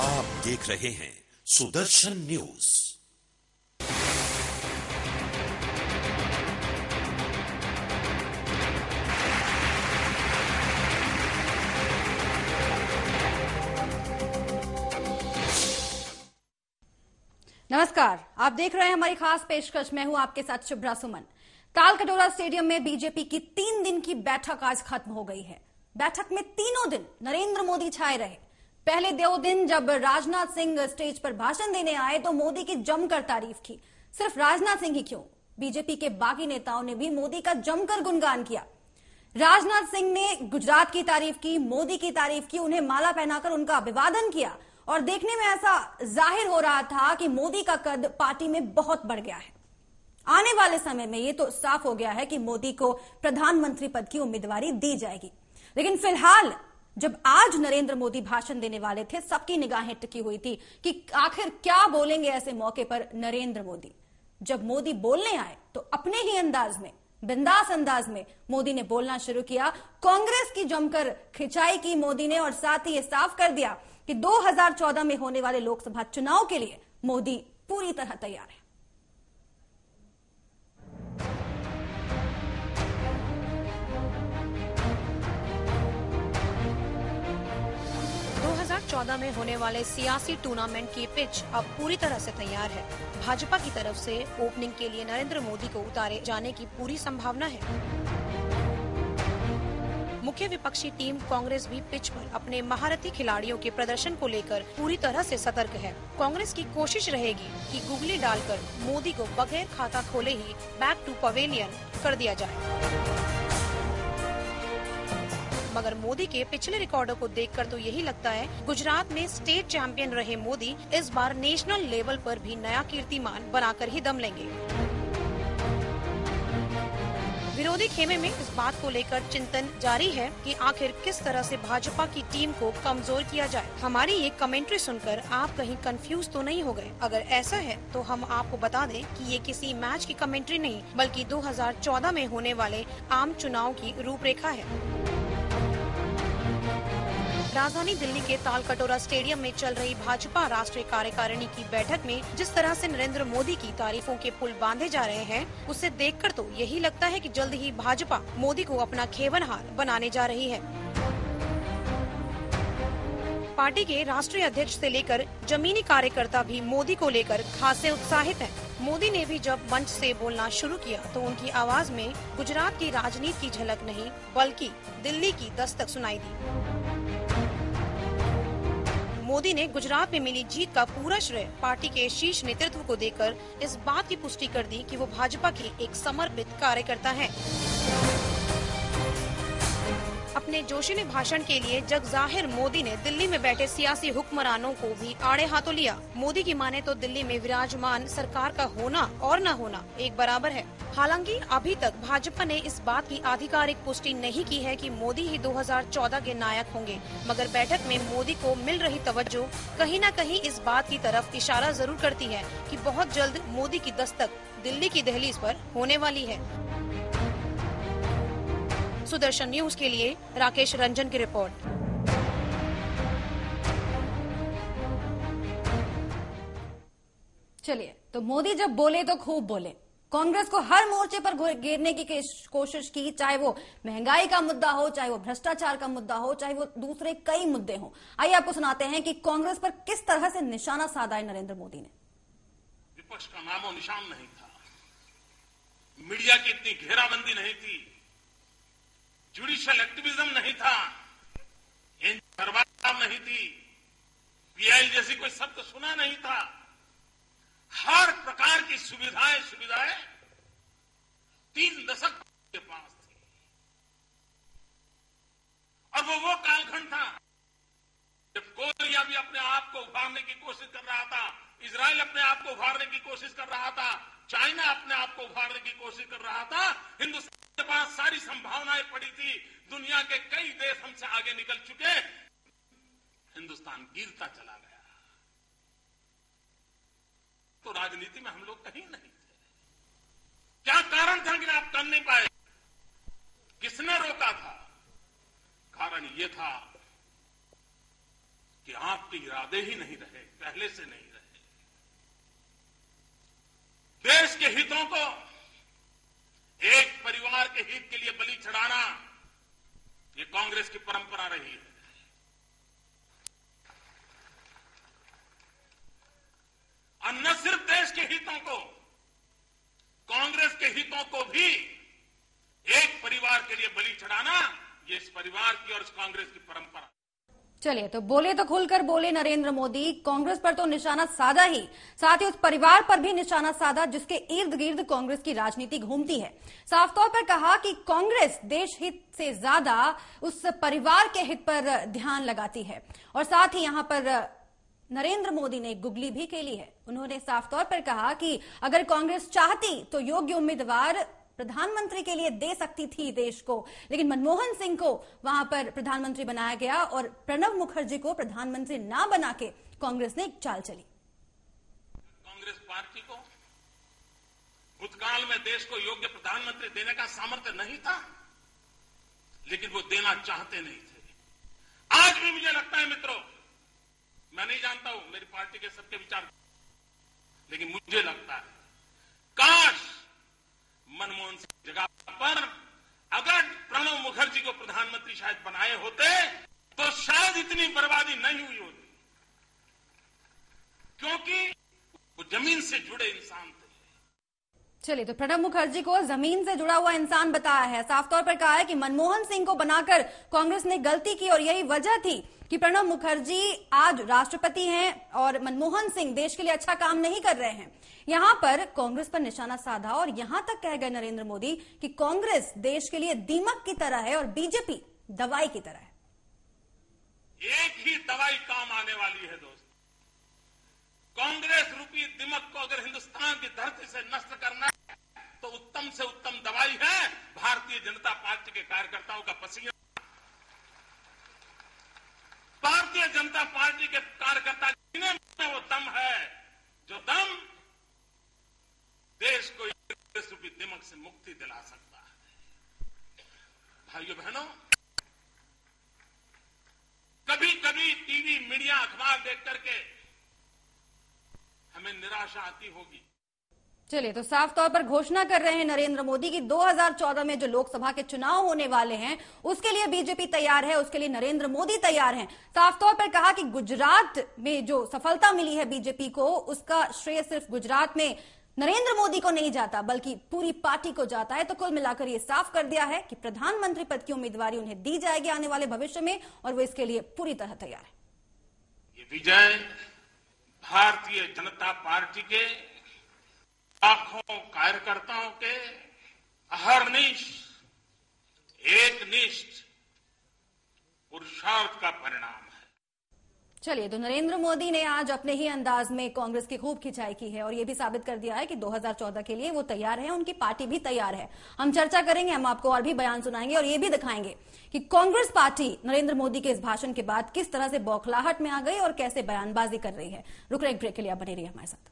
आप देख रहे हैं सुदर्शन न्यूज। नमस्कार, आप देख रहे हैं हमारी खास पेशकश। मैं हूं आपके साथ शुभ्रा सुमन। तालकटोरा स्टेडियम में बीजेपी की 3 दिन की बैठक आज खत्म हो गई है। बैठक में तीनों दिन नरेंद्र मोदी छाए रहे। पहले 2 दिन जब राजनाथ सिंह स्टेज पर भाषण देने आए तो मोदी की जमकर तारीफ की। सिर्फ राजनाथ सिंह ही क्यों, बीजेपी के बाकी नेताओं ने भी मोदी का जमकर गुणगान किया। राजनाथ सिंह ने गुजरात की तारीफ की, मोदी की तारीफ की, उन्हें माला पहनाकर उनका अभिवादन किया और देखने में ऐसा जाहिर हो रहा था कि मोदी का कद पार्टी में बहुत बढ़ गया है। आने वाले समय में यह तो साफ हो गया है कि मोदी को प्रधानमंत्री पद की उम्मीदवारी दी जाएगी। लेकिन फिलहाल जब आज नरेंद्र मोदी भाषण देने वाले थे, सबकी निगाहें टिकी हुई थी कि आखिर क्या बोलेंगे ऐसे मौके पर नरेंद्र मोदी। जब मोदी बोलने आए तो अपने ही अंदाज में, बिंदास अंदाज में मोदी ने बोलना शुरू किया। कांग्रेस की जमकर खिंचाई की मोदी ने और साथ ही यह साफ कर दिया कि 2014 में होने वाले लोकसभा चुनाव के लिए मोदी पूरी तरह तैयार है। 2014 में होने वाले सियासी टूर्नामेंट की पिच अब पूरी तरह से तैयार है। भाजपा की तरफ से ओपनिंग के लिए नरेंद्र मोदी को उतारे जाने की पूरी संभावना है। मुख्य विपक्षी टीम कांग्रेस भी पिच पर अपने महारथी खिलाड़ियों के प्रदर्शन को लेकर पूरी तरह से सतर्क है। कांग्रेस की कोशिश रहेगी कि गुगली डालकर मोदी को बगैर खाता खोले ही बैक टू पवेलियन कर दिया जाए। मगर मोदी के पिछले रिकॉर्डों को देखकर तो यही लगता है गुजरात में स्टेट चैंपियन रहे मोदी इस बार नेशनल लेवल पर भी नया कीर्तिमान बनाकर ही दम लेंगे। विरोधी खेमे में इस बात को लेकर चिंतन जारी है कि आखिर किस तरह से भाजपा की टीम को कमजोर किया जाए। हमारी ये कमेंट्री सुनकर आप कहीं कंफ्यूज तो नहीं हो गए? अगर ऐसा है तो हम आपको बता दें कि ये किसी मैच की कमेंट्री नहीं बल्कि 2014 में होने वाले आम चुनाव की रूपरेखा है। राजधानी दिल्ली के तालकटोरा स्टेडियम में चल रही भाजपा राष्ट्रीय कार्यकारिणी की बैठक में जिस तरह से नरेंद्र मोदी की तारीफों के पुल बांधे जा रहे हैं, उसे देखकर तो यही लगता है कि जल्द ही भाजपा मोदी को अपना खेवनहार बनाने जा रही है। पार्टी के राष्ट्रीय अध्यक्ष से लेकर जमीनी कार्यकर्ता भी मोदी को लेकर खासे उत्साहित हैं। मोदी ने भी जब मंच से बोलना शुरू किया तो उनकी आवाज में गुजरात की राजनीति की झलक नहीं बल्कि दिल्ली की दस्तक सुनाई दी। मोदी ने गुजरात में मिली जीत का पूरा श्रेय पार्टी के शीर्ष नेतृत्व को देकर इस बात की पुष्टि कर दी कि वो भाजपा के एक समर्पित कार्यकर्ता हैं। अपने जोशीले भाषण के लिए जग जाहिर मोदी ने दिल्ली में बैठे सियासी हुक्मरानों को भी आड़े हाथों लिया। मोदी की माने तो दिल्ली में विराजमान सरकार का होना और न होना एक बराबर है। हालांकि अभी तक भाजपा ने इस बात की आधिकारिक पुष्टि नहीं की है कि मोदी ही 2014 के नायक होंगे, मगर बैठक में मोदी को मिल रही तवज्जो कहीं न कहीं इस बात की तरफ इशारा जरूर करती है कि बहुत जल्द मोदी की दस्तक दिल्ली की दहलीज पर होने वाली है। सुदर्शन न्यूज के लिए राकेश रंजन की रिपोर्ट। चलिए, तो मोदी जब बोले तो खूब बोले। कांग्रेस को हर मोर्चे पर घेरने की कोशिश की, चाहे वो महंगाई का मुद्दा हो, चाहे वो भ्रष्टाचार का मुद्दा हो, चाहे वो दूसरे कई मुद्दे हो। आइए आपको सुनाते हैं कि कांग्रेस पर किस तरह से निशाना साधा है नरेंद्र मोदी ने। विपक्ष का नामो निशान नहीं था, मीडिया की इतनी घेराबंदी नहीं थी, जुडिशियल एक्टिविज्म नहीं था, नहीं थी, पीआईएल जैसी कोई शब्द सुना नहीं था। हर प्रकार की सुविधाएं 3 दशक के पास थी और वो कालखंड था जब कोरिया भी अपने आप को उभारने की कोशिश कर रहा था, इजराइल अपने आप को उभारने की कोशिश कर रहा था, चाइना अपने आप को उभारने की कोशिश कर रहा था। हिंदुस्तान के पास सारी संभावनाएं पड़ी थी। दुनिया के कई देश हमसे आगे निकल चुके, हिंदुस्तान गिरता चला गया। तो राजनीति में हम लोग कहीं नहीं थे। क्या कारण था कि आप कर नहीं पाए? किसने रोका था? कारण ये था कि आपके इरादे ही नहीं रहे, पहले से नहीं रहे। देश के हितों को एक परिवार के हित के लिए बलि चढ़ाना, ये कांग्रेस की परंपरा रही है। और न सिर्फ देश के हितों को, कांग्रेस के हितों को भी एक परिवार के लिए बलि चढ़ाना, ये इस परिवार की और इस कांग्रेस की परंपरा। चलिए, तो बोले तो खुलकर बोले नरेंद्र मोदी, कांग्रेस पर तो निशाना साधा ही, साथ ही उस परिवार पर भी निशाना साधा जिसके इर्द गिर्द कांग्रेस की राजनीति घूमती है। साफ तौर पर कहा कि कांग्रेस देश हित से ज्यादा उस परिवार के हित पर ध्यान लगाती है। और साथ ही यहां पर नरेंद्र मोदी ने गुगली भी खेली है। उन्होंने साफ तौर पर कहा कि अगर कांग्रेस चाहती तो योग्य उम्मीदवार प्रधानमंत्री के लिए दे सकती थी देश को, लेकिन मनमोहन सिंह को वहां पर प्रधानमंत्री बनाया गया और प्रणब मुखर्जी को प्रधानमंत्री ना बना के कांग्रेस ने एक चाल चली। कांग्रेस पार्टी को भूतकाल में देश को योग्य प्रधानमंत्री देने का सामर्थ्य नहीं था, लेकिन वो देना चाहते नहीं थे। आज भी मुझे लगता है मित्रों, मैं नहीं जानता हूं मेरी पार्टी के सबके विचार, लेकिन मुझे लगता है काश मनमोहन सिंह जगह पर अगर प्रणब मुखर्जी को प्रधानमंत्री शायद बनाए होते तो शायद इतनी बर्बादी नहीं हुई होती, क्योंकि वो जमीन से जुड़े इंसान थे। चलिए, तो प्रणब मुखर्जी को जमीन से जुड़ा हुआ इंसान बताया है। साफ तौर पर कहा है कि मनमोहन सिंह को बनाकर कांग्रेस ने गलती की और यही वजह थी कि प्रणब मुखर्जी आज राष्ट्रपति हैं और मनमोहन सिंह देश के लिए अच्छा काम नहीं कर रहे हैं। यहां पर कांग्रेस पर निशाना साधा और यहां तक कह गए नरेंद्र मोदी कि कांग्रेस देश के लिए दीमक की तरह है और बीजेपी दवाई की तरह है। एक ही दवाई काम आने वाली है दोस्त। कांग्रेस रूपी दीमक को अगर हिंदुस्तान की धरती से नष्ट करना है तो उत्तम से उत्तम दवाई है भारतीय जनता पार्टी के कार्यकर्ताओं का पसीना। भारतीय जनता पार्टी के कार्यकर्ता जिन्हें वो दम है, जो दम देश को कांग्रेस रूपी दीमक से मुक्ति दिला सकता है। भाइयों बहनों, कभी कभी टीवी, मीडिया, अखबार देख करके हमें निराशा आती होगी। चलिए, तो साफ तौर पर घोषणा कर रहे हैं नरेंद्र मोदी की 2014 में जो लोकसभा के चुनाव होने वाले हैं उसके लिए बीजेपी तैयार है, उसके लिए नरेंद्र मोदी तैयार हैं। साफ तौर पर कहा कि गुजरात में जो सफलता मिली है बीजेपी को, उसका श्रेय सिर्फ गुजरात में नरेंद्र मोदी को नहीं जाता बल्कि पूरी पार्टी को जाता है। तो कुल मिलाकर ये साफ कर दिया है कि प्रधानमंत्री पद की उम्मीदवारी उन्हें दी जाएगी आने वाले भविष्य में और वो इसके लिए पूरी तरह तैयार है। ये विजय भारतीय जनता पार्टी के लाखों कार्यकर्ताओं के अहर्निश एकनिष्ठ पुरुषार्थ का परिणाम है। चलिए, तो नरेंद्र मोदी ने आज अपने ही अंदाज में कांग्रेस की खूब खिंचाई की है और ये भी साबित कर दिया है कि 2014 के लिए वो तैयार है, उनकी पार्टी भी तैयार है। हम चर्चा करेंगे, हम आपको और भी बयान सुनाएंगे और ये भी दिखाएंगे कि कांग्रेस पार्टी नरेंद्र मोदी के इस भाषण के बाद किस तरह से बौखलाहट में आ गई और कैसे बयानबाजी कर रही है। रुक रहे एक ब्रेक के लिए, आप बने रहिए हमारे साथ।